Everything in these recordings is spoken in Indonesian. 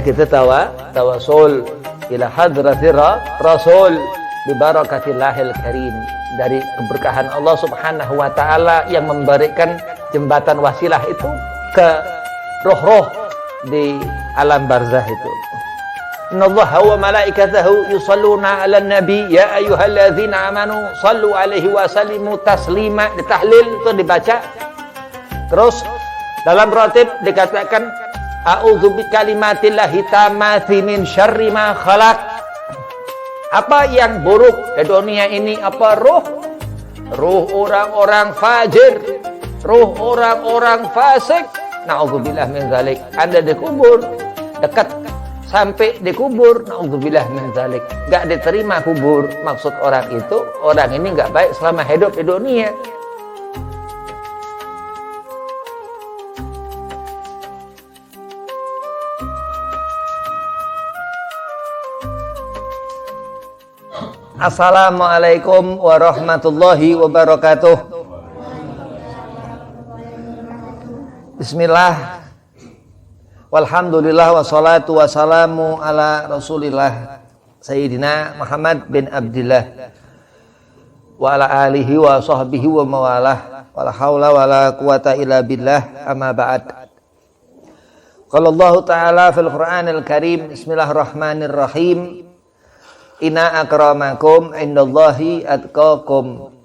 kita tawasul ila hadratir rasul bi barakatillahil karim, dari keberkahan Allah Subhanahu wa taala yang memberikan jembatan wasilah itu ke roh-roh di alam barzah itu. Innallaha wa malaikatahu yusalluna 'alan nabi ya ayyuhalladzina amanu sallu 'alaihi wa sallimu taslima. Ditahlil itu dibaca. Terus dalam ratib dikatakan a'udzu bikalimatillahi tammati min syarri ma khalaq. Apa yang buruk di dunia ini? Apa? Ruh orang-orang fajir, ruh orang-orang fasik. Na'udzubillah min zalik. Anda dikubur, dekat sampai dikubur, na'udzubillah min zalik. Gak diterima kubur. Maksud orang itu, orang ini gak baik selama hidup di dunia. Assalamualaikum warahmatullahi wabarakatuh. Bismillah, walhamdulillah, wassalatu wassalamu ala rasulillah Sayyidina Muhammad bin Abdillah wa ala alihi wa sahbihi wa mawalah, wala hawla wala quwata illa billah, amma ba'd. Qala Allah ta'ala fil Qur'anil Karim, bismillahirrahmanirrahim, inna akramakum indallahi atqakum.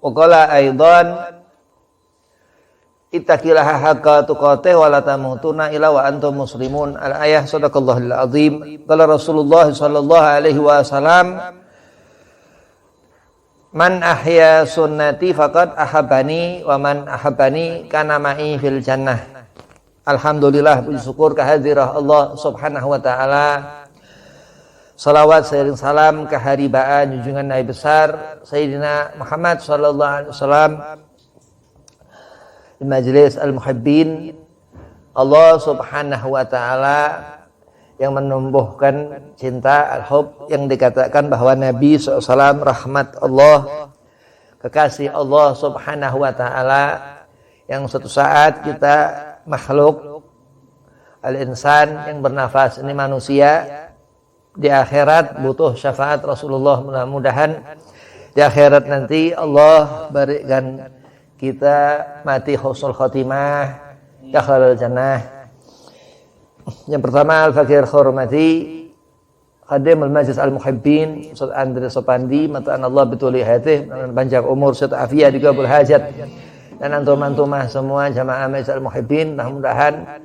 Wa qala aidan ittaqillaha haqqa tuqatih wa la tamutunna illa wa antum muslimun. Al-ayah, sadaqallahul azim. Qala Rasulullah sallallahu alaihi wasallam, man ahya sunnati faqad ahabbani wa man ahabbani kana ma'i fil jannah. Alhamdulillah, puji syukur kehadirat Allah Subhanahu wa taala. Salawat sering salam keharibaan junjungan Nabi besar Sayyidina Muhammad sallallahu alaihi wasallam di majlis al-muhibbin. Allah Subhanahu wa taala yang menumbuhkan cinta al-hub, yang dikatakan bahwa Nabi SAW rahmat Allah, kekasih Allah Subhanahu wa taala, yang suatu saat kita makhluk al-insan yang bernafas ini manusia di akhirat butuh syafaat Rasulullah. Mudah-mudahan di akhirat nanti Allah berikan kita mati husnul khotimah, dakhalal jannah. Yang pertama, al-fakir khurmati Khadim al-Majlis al-Muhibbin Ustaz Andre Sopandi, mata'an Allah betuli hatih, panjang umur, serta afiah di kabul hajat, dan antum-antumah semua jamaah Majlis al-Muhibbin, mudah-mudahan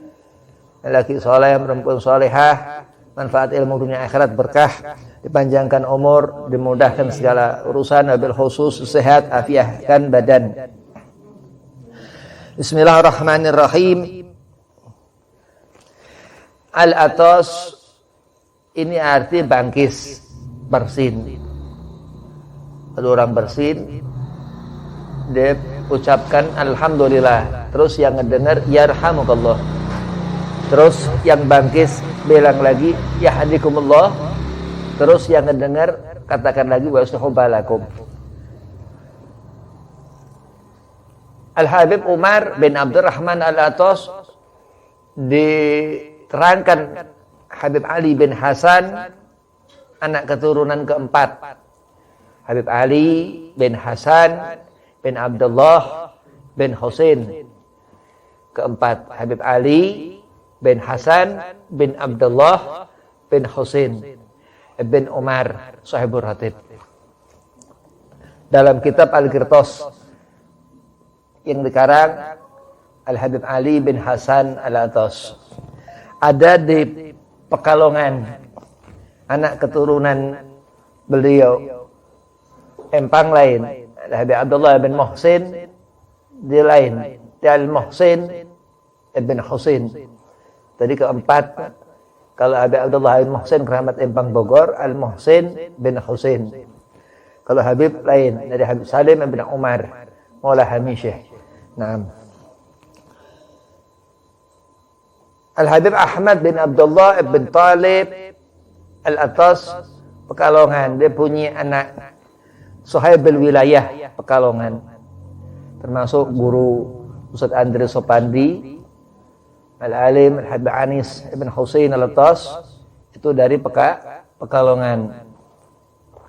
laki soleh, perempuan solehah, manfaat ilmu dunia akhirat, berkah, dipanjangkan umur, dimudahkan segala urusan, wabil khusus sehat, afiahkan badan. Bismillahirrahmanirrahim. Al-atos ini arti bangkis, bersin. Kalau orang bersin, dia ucapkan alhamdulillah. Terus yang ngedengar yarhamukallah. Terus yang bangkis bilang lagi yahdikumullah. Terus yang ngedengar katakan lagi wa yuslihu balakum. Al-Habib Umar bin Abdurrahman Al-Atos diterangkan Habib Ali bin Hasan, anak keturunan keempat. Habib Ali bin Hasan bin Abdullah bin Husain, keempat. Habib Ali bin Hasan bin Abdullah bin Husain bin Umar sahibur ratib. Dalam kitab Al-Qirtas yang dikarang Al-Habib Ali bin Hasan Al-Atas, ada di Pekalongan, anak keturunan beliau empang lain, Al-Habib Abdullah bin Muhsin di lain, Al-Muhsin bin Husain. Tadi keempat, kalau Habib Abdullah bin Muhsin keramat empang Bogor, Al-Muhsin bin Husain. Kalau Habib lain, dari Habib Salim bin Umar Maula Hamisyah. Nah, Al-Habib Ahmad bin Abdullah bin Talib Al-Atas Pekalongan, dia punya anak Suhaibul Wilayah Pekalongan, termasuk guru Ustaz Andre Sopandi Al-Alim Al-Habib Anis Ibn Husain Al-Attas itu dari Pekalongan.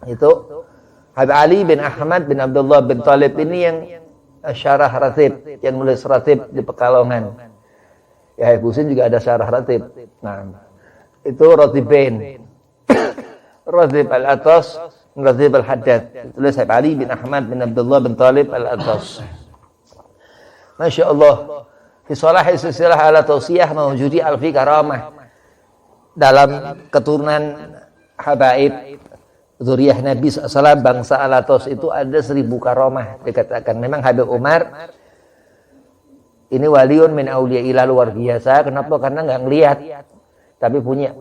Itu Habib Ali bin Ahmad bin Abdullah bin Talib ini yang syarah ratib, yang nulis ratib di Pekalongan. Ya Habib Husain juga ada syarah ratib. Nah, itu ratibain. Ratib Al-Attas, Ratib Al-Haddad. Tulis Habib Ali bin Ahmad bin Abdullah bin Talib Al-Attas. Masya Allah. Fi salahi silsilah ala tausiyah mawjudi alfi karamah. Dalam keturunan habaib zuriyah Nabi SAW bangsa Al-Attas itu ada 1000 karamah dikatakan. Memang Habib Umar ini waliun min auliyaillah luar biasa. Kenapa? Karena nggak ngelihat, tapi punya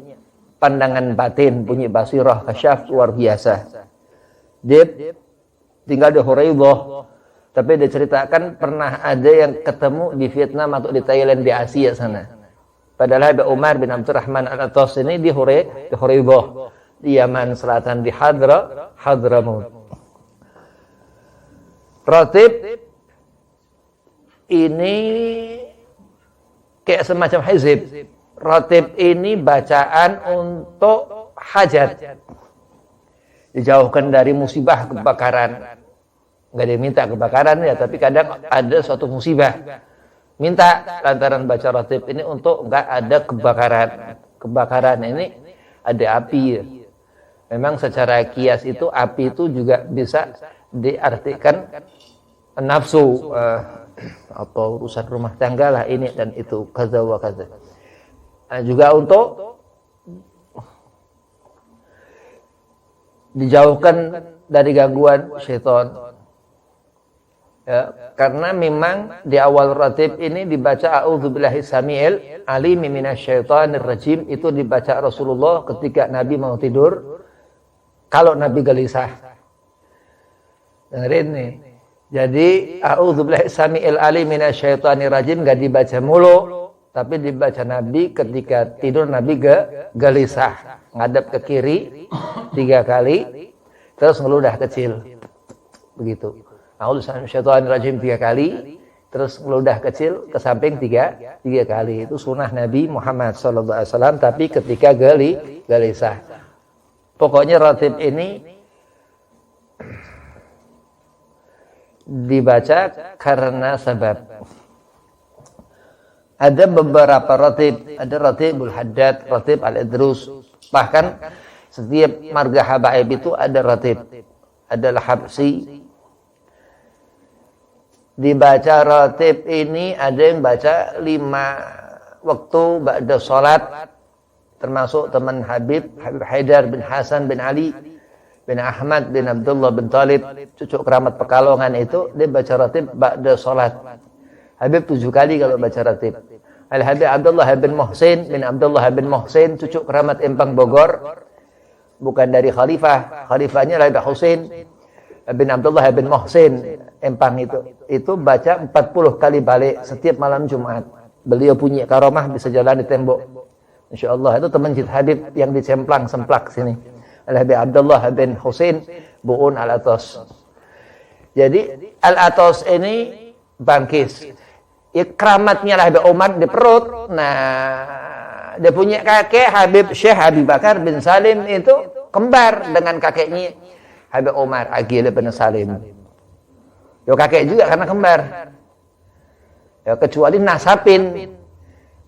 pandangan batin, punya basirah kasyaf luar biasa. Dia tinggal di Huraibah, tapi diceritakan pernah ada yang ketemu di Vietnam atau di Thailand di Asia sana. Padahal Habib Umar bin Abdurrahman Al-Attas ini di Huraibah, di Yaman Selatan, di Hadramut. Ratib ini kayak semacam hizib. Ratib ini bacaan untuk hajat. Dijauhkan dari musibah kebakaran. Nggak ada yang minta kebakaran ya, tapi kadang ada suatu musibah. Minta lantaran baca ratib ini untuk nggak ada kebakaran. Kebakaran ini ada api ya. Memang secara kias itu api itu juga bisa diartikan nafsu atau urusan rumah tangga lah ini dan itu kaza wa kaza. Nah, juga untuk dijauhkan dari gangguan syaitan. Ya, karena memang di awal ratib ini dibaca a'udzubillahi samiil alim minasyaitonir rajim, itu dibaca Rasulullah ketika Nabi mau tidur kalau Nabi gelisah. Dengerin nih. Jadi a'udzubillahi samiil alim minasyaitonir rajim enggak dibaca mulu, tapi dibaca Nabi ketika tidur. Nabi gelisah, ngadap ke kiri 3 kali, terus ngeludah kecil. Begitu. A'udzubillahi minasyaitonir rajim 3 kali, terus ngeludah kecil ke samping 3 kali. Itu sunnah Nabi Muhammad SAW, tapi ketika gelisah. Pokoknya ratib ini dibaca karena sebab. Ada beberapa ratib, ada ratibul haddad, ratib al-idrus. Bahkan setiap marga habaib itu ada ratib. Ada al-habsi. Dibaca ratib ini ada yang baca 5 waktu ba'da salat, termasuk teman Habib Haidar bin Hasan bin Ali bin Ahmad bin Abdullah bin Talib, cucu keramat Pekalongan itu, dia baca ratib ba'da salat. Habib 7 kali kalau baca ratib. Al-Habib Abdullah bin Muhsin bin Abdullah bin Muhsin, cucu keramat Empang Bogor, bukan dari khalifah. Khalifahnya Habib Husain bin Abdullah bin Muhsin Empang itu baca 40 kali balik setiap malam Jumat. Beliau punya karomah bisa jalan di tembok. Insyaallah itu teman Cid Habib yang semplak sini. Al-Habib Abdullah bin Husain Bu'un Al-Attas. Jadi Al-Attas ini bangkis. Ya, keramatnya Habib Umar di perut. Nah, dia punya kakek Habib Syekh Habib Bakar bin Salim itu kembar dengan kakeknya Habib Umar Agil bin Salim. Yo kakek juga karena kembar. Ya kecuali nasabin.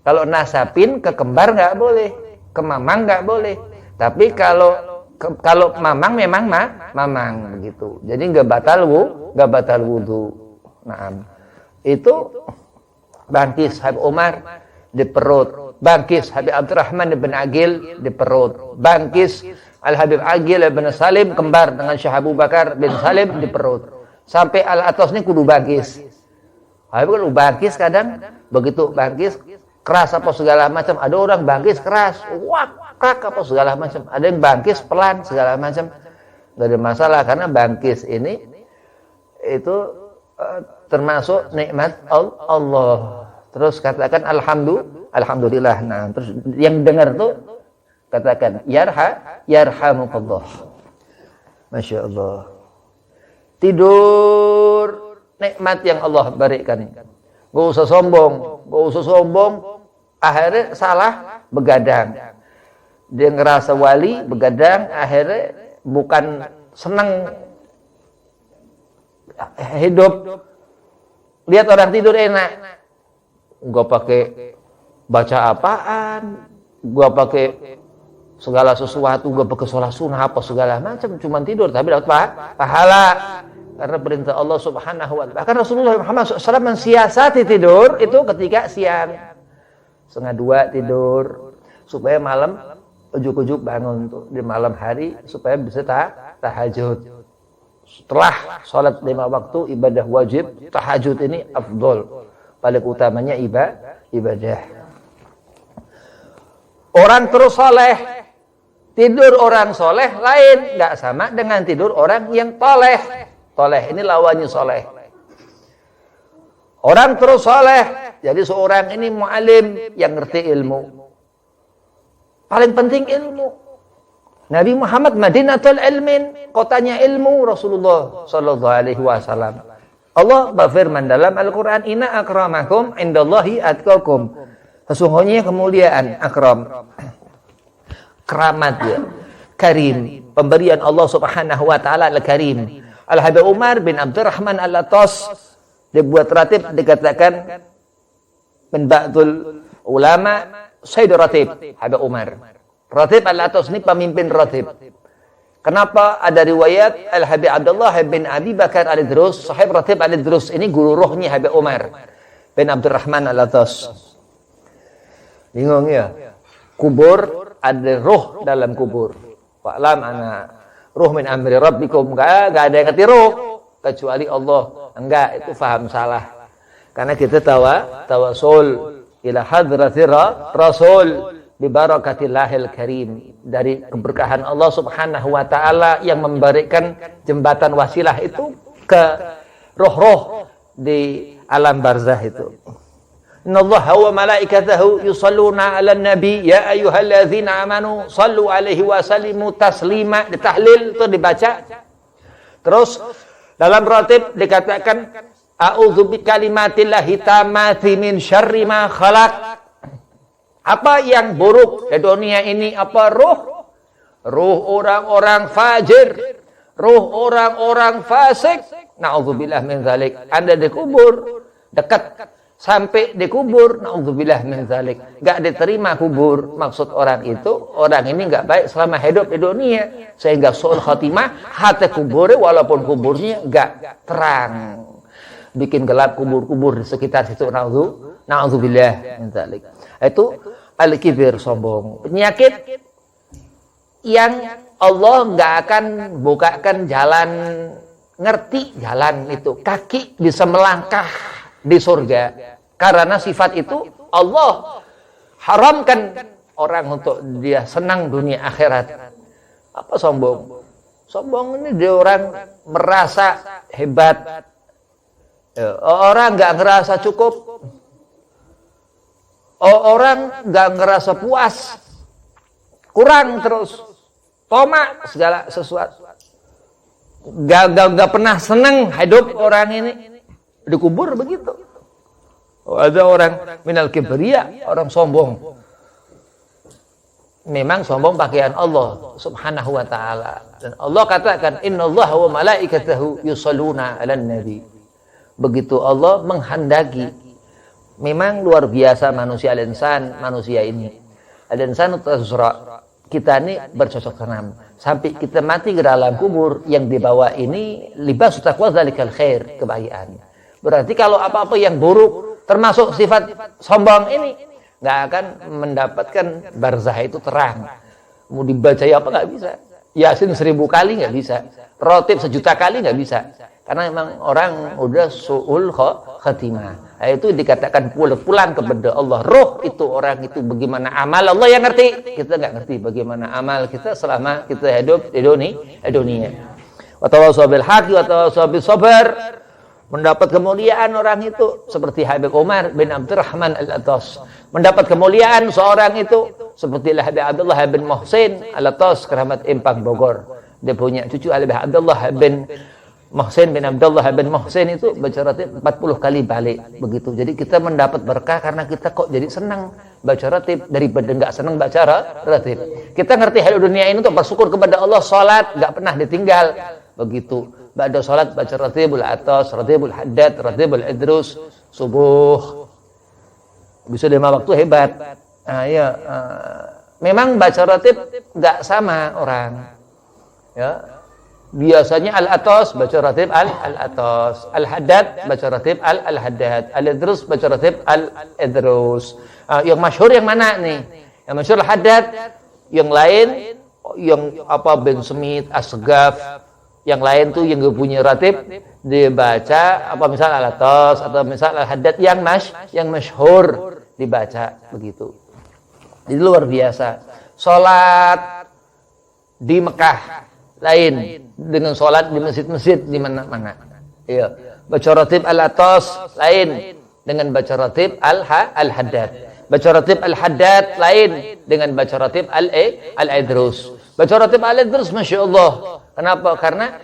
Kalau nasabin ke kembar nggak boleh, ke mamang nggak boleh. Tapi kalau mamang memang mamang begitu. Jadi nggak batal wudu. Nah, itu bangkis Habib Umar di perut, bangkis Habib Abdurrahman bin Agil di perut, bangkis Al-Habib Agil bin Salim kembar dengan Syekh Abu Bakar bin Salim di perut. Sampai Al-Attas ini kudu bangkis. Habib kan bangkis kadang begitu bangkis keras apa segala macam. Ada orang bangkis keras, wak apa segala macam. Ada yang bangkis pelan segala macam. Enggak ada masalah karena bangkis ini itu termasuk nikmat Allah. Terus katakan alhamdulillah. Nah, terus yang dengar tuh katakan yarhamukallah. Masya Allah. Tidur nikmat yang Allah berikan. Gak usah sombong. akhirnya salah begadang. Dia ngerasa wali, begadang, akhirnya bukan senang hidup. Lihat orang tidur enak. Gua pakai baca apaan, gua pakai segala sesuatu, gua pakai sholat sunnah apa segala macam, cuman tidur tapi dapat pahala. Karena perintah Allah Subhanahu wa taala. Bahkan Rasulullah Muhammad SAW mensiasati tidur itu ketika siang. 1:30 tidur supaya malam ujuk-ujuk bangun tuh di malam hari supaya bisa tahajud. Setelah sholat 5 waktu ibadah wajib, tahajud ini afdol. Paling utamanya ibadah. Orang terus soleh, tidur orang soleh lain, nggak sama dengan tidur orang yang toleh. Toleh ini lawannya soleh. Orang terus soleh, jadi seorang ini mu'alim yang ngerti ilmu. Paling penting ilmu. Nabi Muhammad Madinatul Ilmin, kotanya ilmu. Rasulullah sallallahu alaihi wasallam. Allah berfirman dalam Al-Quran, Inna akramakum indallahi atqakum. Sesungguhnya kemuliaan, akram, keramat ya, karim, pemberian Allah Subhanahu wa taala al-karim. Al-Habib Umar bin Abdurrahman Al-Atas dibuat ratib, dikatakan min ba'dul ulama Sayyid Ratib Habib Umar. Ratib Al-Atas ini pemimpin ratib. Kenapa ada riwayat Al-Habib Abdullah bin Abi Bakar Al-Idrus, sahib Ratib Al-Idrus ini guru rohnya Habib Umar bin Abdurrahman Al-Atas. Bingung ya? Kubur, ada roh dalam kubur. Wa'lam ana ruh min amri rabbikum, enggak ada yang ngerti ruh kecuali Allah. Enggak, itu faham salah. Karena kita tawasul ila hadratir rasul bi barakatillahil karim, dari keberkahan Allah Subhanahu wa taala yang memberikan jembatan wasilah itu ke roh-roh di alam barzah itu. Innallaha wa malaikatahu yusalluna 'alan nabi ya ayyuhalladzina amanu sallu 'alaihi wa sallimu taslima. Ditahlil itu dibaca. Terus dalam ratib dikatakan a'udzu bikalimatillahi tammati min syarri ma khalaq. Apa yang buruk di dunia ini? Apa? Ruh orang-orang fajir, ruh orang-orang fasik. Na'udzubillah min dzalik. Anda dikubur dekat sampai dikubur, naudzubillah min dzalik, enggak diterima kubur. Maksud orang itu, orang ini enggak baik selama hidup di dunia, sehingga suul khatimah, hati kuburnya walaupun kuburnya enggak terang, bikin gelap kubur-kubur di sekitar situ. Naudzubillah min dzalik. Itu al-kibir, sombong, penyakit yang Allah enggak akan bukakan jalan, ngerti jalan itu, kaki bisa melangkah di surga. Karena sifat itu Allah haramkan orang untuk dia senang dunia akhirat. Apa sombong? Sombong ini dia orang merasa hebat. Orang nggak ngerasa cukup. Orang nggak ngerasa puas. Kurang terus. Tomak segala sesuatu. Gak pernah senang hidup orang ini. Dikubur begitu. Ada orang minal kibriya, orang sombong. Memang sombong pakaian Allah Subhanahu wa taala. Dan Allah katakan innallaha wa malaikatahu yusalluna 'alan nabi. Begitu Allah menghendaki. Memang luar biasa manusia ini. Al-insan tazra. Kita ini bercocok tanam. Sampai kita mati ke dalam kubur, yang dibawa ini libas taqwa dzalikal khair, kebahagiaan. Berarti kalau apa-apa yang buruk termasuk sifat sombong ini nggak akan mendapatkan barzah itu terang. Mau dibaca apa nggak bisa. Yasin 1000 kali nggak bisa. Rotib 1.000.000 kali nggak bisa. Karena memang orang udah su'ul khatimah. Nah, itu dikatakan pulang kepada Allah. Roh itu orang itu bagaimana amal Allah yang ngerti. Kita nggak ngerti bagaimana amal kita selama kita hidup di dunia. Wa tawassaw bil haqqi wa tawassaw bis sabr. Mendapat kemuliaan orang itu seperti Habib Umar bin Abdurrahman Al-Atas. Mendapat kemuliaan seorang itu seperti Habib Abdullah bin Muhsin Al-Atas, keramat Empang Bogor. Dia punya cucu Habib Abdullah bin Muhsin bin Abdullah bin Muhsin itu baca ratib 40 kali balik begitu. Jadi kita mendapat berkah karena kita kok jadi senang baca ratib daripada enggak senang baca ratib. Kita ngerti hidup dunia ini untuk bersyukur kepada Allah, salat enggak pernah ditinggal. Begitu. Ba'da salat baca ratibul atas, ratibul haddad, ratibul idrus, subuh. Bisa 5 waktu hebat. Memang baca ratib enggak sama orang. Ya. Biasanya al-atas baca ratib al-atas, al-haddad baca ratib al-haddad, al-idrus baca ratib al-idrus. Yang masyhur yang mana nih? Yang masyhur al-haddad, yang lain yang Ben Smith, Asgaf, yang lain tuh yang gak punya ratib dibaca misal al-atas atau misal al-haddad yang masyhur dibaca begitu. Jadi luar biasa. Salat di Mekah lain dengan sholat di masjid-masjid di mana-mana. Iya. Baca ratib al-atas lain dengan baca ratib al-haddad. Baca ratib al-haddad lain dengan baca ratib al-idrus. Baca ratib al-idrus, Masya Allah. Kenapa? Karena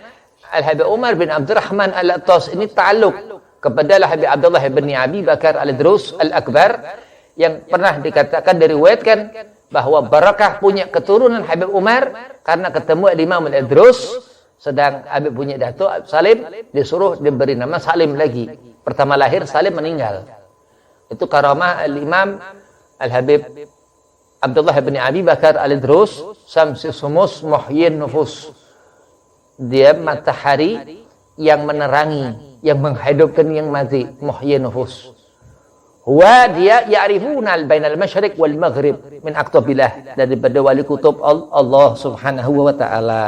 Al-Habib Umar bin Abdurrahman al-Atas ini ta'aluk kepada Al-Habib Abdullah bin Abi Bakar al-Idrus al-Akbar yang pernah dikatakan, diriwayatkan bahwa Barakah punya keturunan Habib Umar karena ketemu Imam al-Idrus, sedang Habib punya datuk Salim disuruh diberi nama Salim lagi. Pertama lahir Salim meninggal. Itu karamah al-Imam Al-Habib Abdullah bin Abi Bakar al-Idrus, Samsi Sumus Muhyin Nufus. Dia matahari yang menerangi, yang menghidupkan yang mati, Muhyin Nufus. Dia ya'rifuna bainal masyriq wal maghrib min aqtabillah, daripada wali kutub Allah Subhanahu wa taala.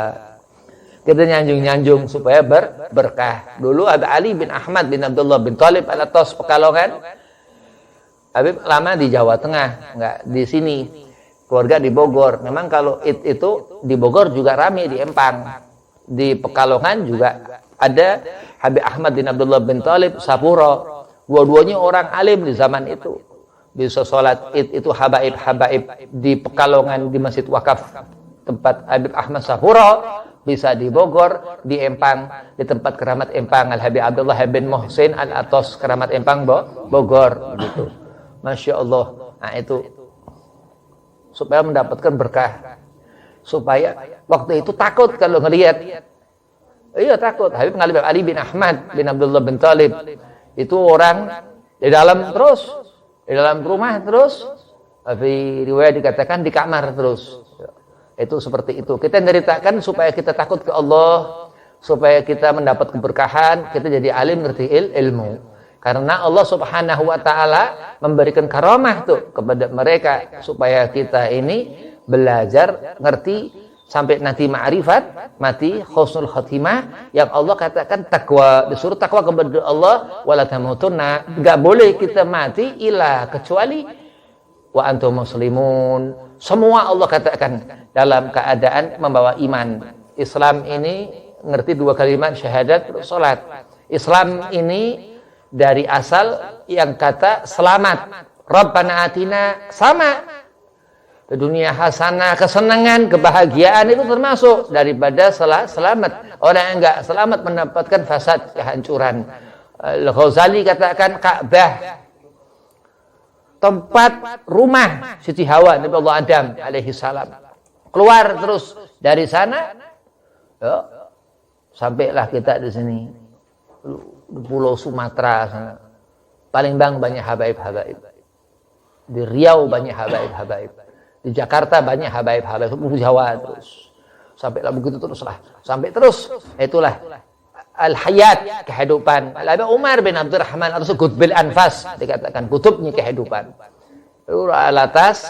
Kita nyanjung-nyanjung supaya berkah. Dulu ada Ali bin Ahmad bin Abdullah bin Thalib al-Atas Pekalongan. Habib lama di Jawa Tengah, enggak di sini. Keluarga di Bogor. Memang kalau itu di Bogor juga ramai, di Empang. Di Pekalongan juga ada Habib Ahmad bin Abdullah bin Thalib Sapuro. Dua-duanya orang alim di zaman itu. Bisa sholat id itu habaib di Pekalongan di Masjid Wakaf tempat Habib Ahmad Sapuro, bisa di Bogor, di Empang, di tempat keramat Empang Al-Habib Abdullah bin Muhsin Al-Atas keramat Empang Bogor gitu. Masya Allah. Nah itu supaya mendapatkan berkah, supaya waktu itu takut kalau ngelihat. Iya takut. Habib Ali bin Ahmad bin Abdullah bin Thalib itu orang di dalam terus, di dalam rumah terus, tapi riwayat dikatakan di kamar terus. Itu seperti itu. Kita ceritakan supaya kita takut ke Allah, supaya kita mendapat keberkahan, kita jadi alim ngerti ilmu. Karena Allah Subhanahu wa taala memberikan karamah tuh kepada mereka supaya kita ini belajar ngerti sampai nanti ma'rifat, mati husnul khatimah, yang Allah katakan takwa, disuruh takwa kepada Allah, wala tamutunna, enggak boleh kita mati illa kecuali wa antum muslimun. Semua Allah katakan dalam keadaan membawa iman. Islam ini ngerti 2 kalimat syahadat salat. Islam ini dari asal yang kata selamat. Rabbana atina, sama dunia hasanah, kesenangan, kebahagiaan itu termasuk daripada selamat. Orang yang enggak selamat mendapatkan fasad, kehancuran. Al-Ghazali katakan Ka'bah tempat rumah Siti Hawa Nabi Allah Adam alaihi salam. Keluar terus dari sana, ya, sampailah kita di sini, di Pulau Sumatera sana. Palembang banyak habaib-habaib. Di Riau banyak habaib-habaib. Di Jakarta banyak habaib-habaib, di Jawa terus. Sampailah begitu teruslah. Sampai terus, itulah al-hayat, kehidupan. Al-Habib Umar bin Abdurrahman atau Qutbil Anfas, dikatakan kutubnya kehidupan. Itu al-atas,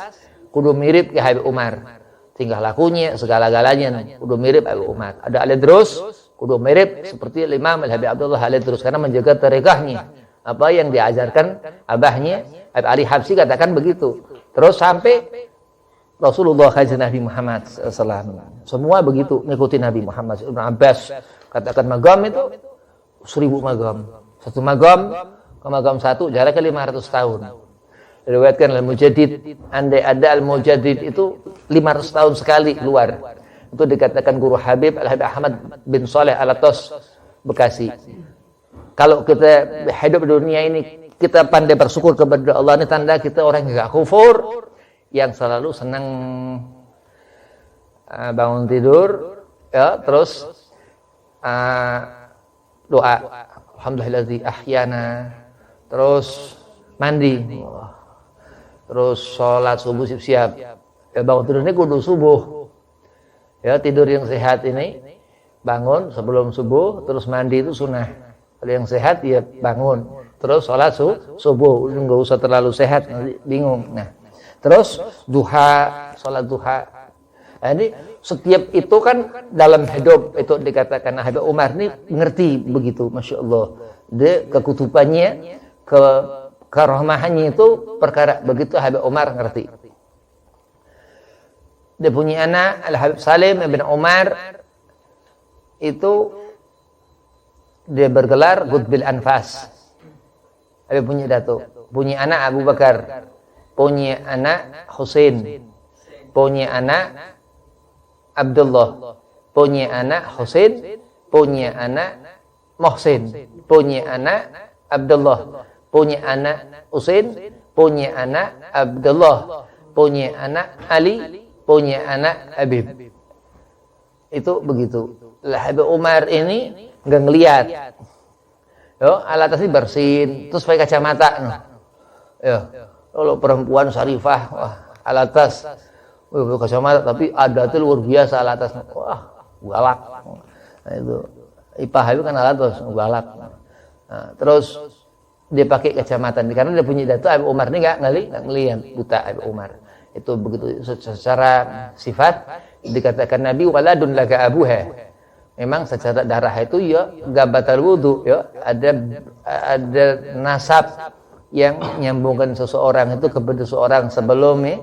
kudu mirip ke Habib Umar. Tingkah lakunya, segala-galanya, kudu mirip Habib Umar. Ada al-Idrus, kudu mirip seperti Imam Al-Habib Abdullah al-Idrus, karena menjaga tarekahnya. Apa yang diajarkan abahnya, Habib Ali Habsyi katakan begitu. Terus sampai Rasulullah kajian Nabi Muhammad SAW. Semua begitu mengikuti Nabi Muhammad. Ibn Abbas katakan magam itu 1000 magam. Satu magam ke magam satu jaraknya 500 tahun. Diriwayatkan Al-Mujaddid, andai ada Al-Mujaddid itu 500 tahun sekali keluar. Itu dikatakan guru Habib Al-Habib Ahmad bin Saleh Al-Atas Bekasi. Kalau kita hidup di dunia ini kita pandai bersyukur kepada Allah, ini tanda kita orang yang gak kufur, yang selalu senang bangun tidur, ya, terus doa, alhamdulillazi ahyana, terus mandi, terus sholat subuh siap-siap, ya, bangun tidur ini kudu subuh, ya, tidur yang sehat ini bangun sebelum subuh, terus mandi itu sunnah. Kalau yang sehat ya bangun, terus sholat subuh, nggak usah terlalu sehat nanti bingung. Nah, terus duha, sholat duha. Nah, ini setiap itu kan dalam hidup itu dikatakan Habib Umar ini ngerti begitu, masya Allah. Dia kekutubannya, kerahmahannya itu perkara begitu Habib Umar ngerti. Dia punya anak Al Habib Salim bin Umar itu dia bergelar Qutbil Anfas. Habib punya datuk, punya anak Abu Bakar, punya anak Husain, punya anak Abdullah, punya anak Husain, punya anak Muhsin, punya anak Abdullah, punya anak Husain, punya anak Abdullah, punya anak Ali, punya anak Habib. Itu begitu. Habib Umar ini nggak ngelihat. Yo, alat atasnya bersin, terus pakai kacamata. Yo, kalau perempuan syarifah, wah, alat tas kacamata, tapi ada tuh luar biasa alat tas. Wah, galak. Nah, itu Ipah itu kan alat tas galak. Nah, terus dia pakai kacamata karena dia punya datu. Habib Umar ini nggak ngelihat, buta Habib Umar. Itu begitu secara sifat dikatakan Nabi waladun laka abuha. Memang secara darah itu ya gabatal wudu, ya ada nasab yang menyambungkan seseorang itu kepada seseorang sebelumnya,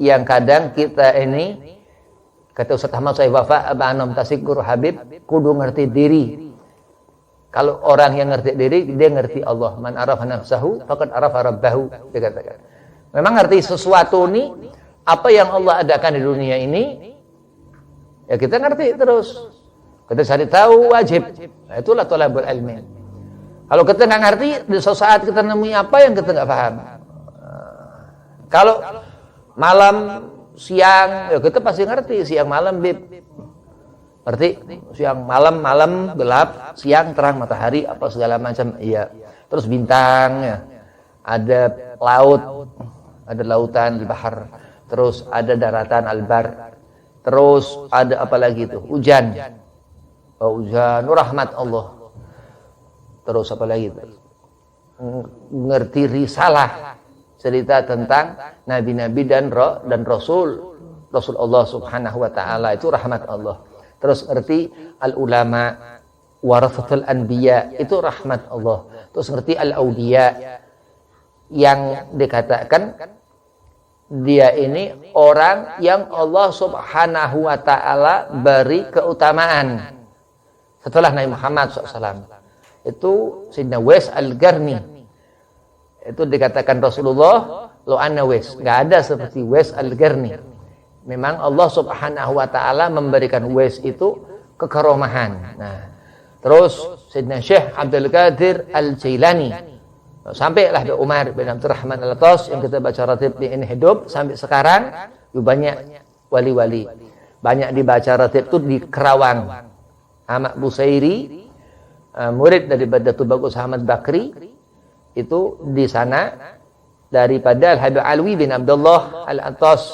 yang kadang kita ini kata Ustaz Ahmad Syaikh Wafa abanam tasikur Habib kudu ngerti diri. Kalau orang yang ngerti diri, dia ngerti Allah. Man arafa nafsahu faqad arafa rabbahu, dikatakan. Memang ngerti sesuatu ini, apa yang Allah adakan di dunia ini, ya kita ngerti terus. Kita cari tahu wajib. Nah, itulah thalabul ilmi. Kalau kita nggak ngerti, di suatu saat kita nemui apa yang kita nggak paham. Kalau malam, siang, ya kita pasti ngerti. Siang malam, bib. Ngerti? Siang malam gelap, siang terang matahari, apa segala macam. Iya. Terus bintang, ya. Ada laut, ada lautan di bahar. Terus ada daratan al-bar. Terus ada apa lagi itu? Hujan. Hujan, rahmat Allah. Terus apa lagi? Ngerti risalah, cerita tentang nabi-nabi dan Rasul Allah Subhanahu wa taala, itu rahmat Allah. Terus ngerti al-ulama warathatul anbiya, itu rahmat Allah. Terus ngerti al-auliya, yang dikatakan dia ini orang yang Allah Subhanahu wa taala beri keutamaan setelah Nabi Muhammad SAW. Itu Sayyidina Uwais Al-Qarni. Itu dikatakan Rasulullah, lo anna Uwais, nggak ada seperti Uwais Al-Qarni. Memang Allah Subhanahu wa taala memberikan Uwais itu kekeromahan. Nah, terus Sayyidina Syekh Abdul Qadir Al-Jailani. Sampailah Habib Umar bin Abdurrahman Al-Atas yang kita baca ratib di ini hidup sampai sekarang, banyak wali-wali. Banyak dibaca ratib itu di Kerawang. Ahmad Busairi, murid daripada Tubagus Ahmad Bakri, itu di sana daripada Al-Habib Alwi bin Abdullah Al-Atas,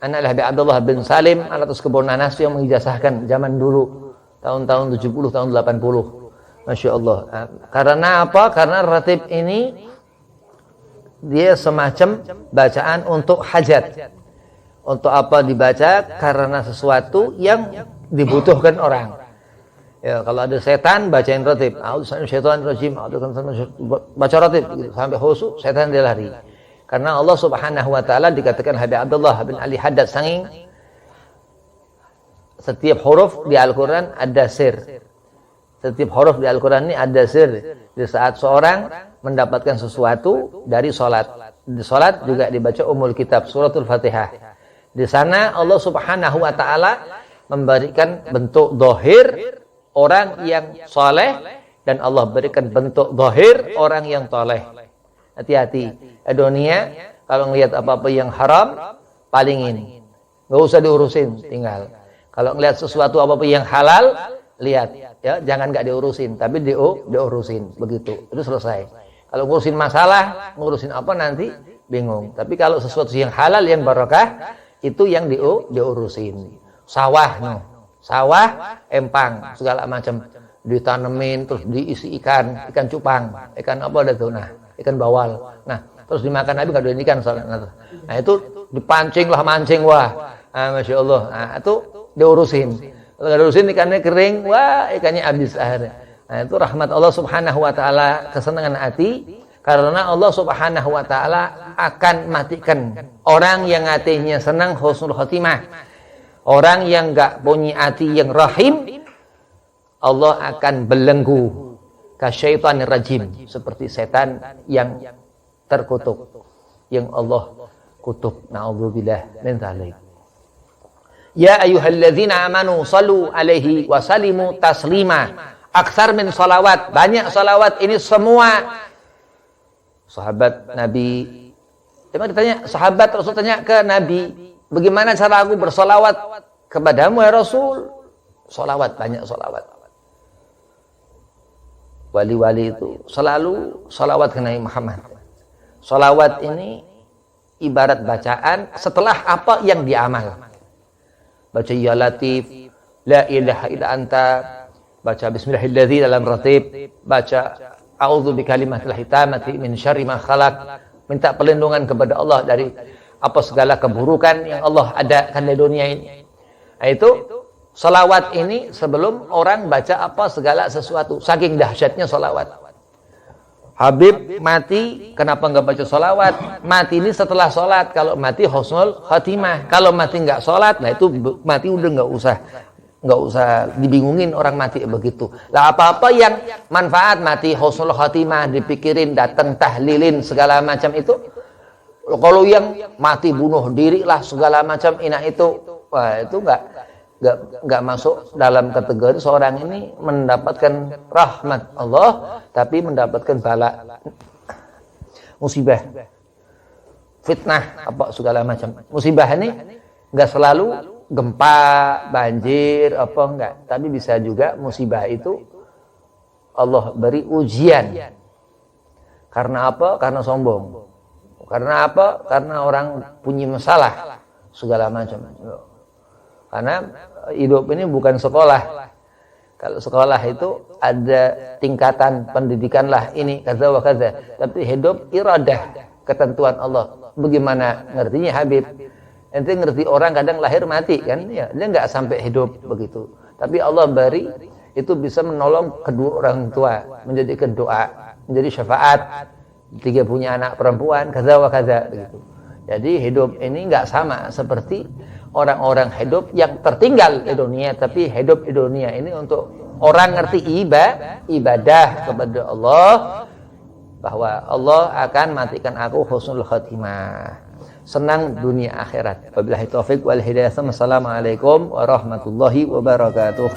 anak Al-Habib Abdullah bin Salim Al-Atas Kebun Nanas, yang mengijazahkan zaman dulu, tahun-tahun 70, tahun 80. Masya Allah. Karena apa? Karena ratib ini dia semacam bacaan untuk hajat. Untuk apa dibaca? Karena sesuatu yang dibutuhkan orang. Ya, kalau ada setan, bacain ratib. Baca ratib gitu. Sampai khusyuk, setan dia lari. Karena Allah Subhanahu wa taala dikatakan Habib Abdullah bin Ali Haddad Sanging, setiap huruf di Al-Qur'an ada sir. Setiap huruf di Al-Qur'an ini ada sir. Di saat seorang mendapatkan sesuatu dari salat. Di salat juga dibaca Ummul Kitab, suratul Fatihah. Di sana Allah Subhanahu wa taala memberikan bentuk dohir orang yang soleh dan Allah berikan bentuk zahir orang yang toleh. Hati-hati. Dunia kalau ngelihat apa-apa yang haram, palingin. Nggak usah diurusin, tinggal. Kalau ngelihat sesuatu apa-apa yang halal, lihat. Ya, jangan nggak diurusin, tapi diurusin. Begitu, itu selesai. Kalau ngurusin masalah, ngurusin apa nanti bingung. Tapi kalau sesuatu yang halal, yang barokah, itu yang diurusin. Sawah, sawah, empang, segala macam. Ditanemin, terus diisi ikan cupang, ikan apa ada tuh, nah, ikan bawal, nah, terus dimakan Nabi nggak doyan ikan soalnya, nah itu dipancing lah, mancing, wah, masya Allah, nah itu diurusin, kalau nggak diurusin ikannya kering, wah, ikannya habis akhirnya. Nah itu rahmat Allah Subhanahu Wa Taala, kesenangan hati, karena Allah Subhanahu Wa Taala akan matikan orang yang hatinya senang husnul khotimah, orang yang nggak punya hati yang rahim. Allah akan belenggu kasyaitanir rajim, seperti setan yang terkutuk, yang Allah kutuk. Na'udzubillah min dzalik. Ya ayyuhalladzina amanu sallu alaihi wa sallimu taslima. Aktsar min salawat, banyak salawat. Ini semua sahabat Nabi. Coba ditanya, sahabat Rasul tanya ke Nabi, bagaimana cara aku bersolawat kepadamu ya Rasul? Solawat, banyak solawat. Wali-wali itu selalu salawat ke Nabi Muhammad. Salawat ini ibarat bacaan setelah apa yang diamal. Baca ya Latif, la ilaha illa anta, baca bismillahirrahmanirrahim dalam ratib, baca a'udzu bikalimatil hitamati min syarri ma khalaq, minta perlindungan kepada Allah dari apa segala keburukan yang Allah adakan di dunia ini. Nah, itu salawat ini sebelum orang baca apa segala sesuatu. Saking dahsyatnya salawat. Habib mati, kenapa nggak baca salawat? Mati ini setelah salat. Kalau mati husnul khatimah. Kalau mati nggak salat, nah itu mati udah nggak usah dibingungin orang mati begitu. Lah apa-apa yang manfaat mati husnul khatimah, dipikirin, datang tahlilin segala macam itu. Kalau yang mati bunuh diri lah segala macam itu, wah itu nggak masuk dalam kategori seorang ini mendapatkan rahmat Allah, tapi mendapatkan bala, musibah, fitnah, apa segala macam. Musibah ini nggak selalu gempa, banjir, apa enggak, tapi bisa juga musibah itu Allah beri ujian. Karena apa? Karena sombong. Karena apa? Karena orang punya masalah segala macam. Karena hidup ini bukan sekolah. Kalau sekolah itu ada tingkatan pendidikan lah, ini kaza wa kaza. Tapi hidup iradah, ketentuan Allah. Bagaimana ngertinya Habib? Ente ngerti orang kadang lahir mati kan? Ya, dia nggak sampai hidup begitu. Tapi Allah beri itu bisa menolong kedua orang tua, menjadikan doa, menjadi syafaat. Tiga punya anak perempuan, kaza wa kaza begitu. Jadi hidup ini nggak sama seperti orang-orang hidup yang tertinggal di dunia, tapi hidup di dunia ini untuk orang ngerti ibadah kepada Allah, bahwa Allah akan matikan aku husnul khatimah, senang dunia akhirat. Wabillahi taufiq wal hidayah. Assalamualaikum warahmatullahi wabarakatuh.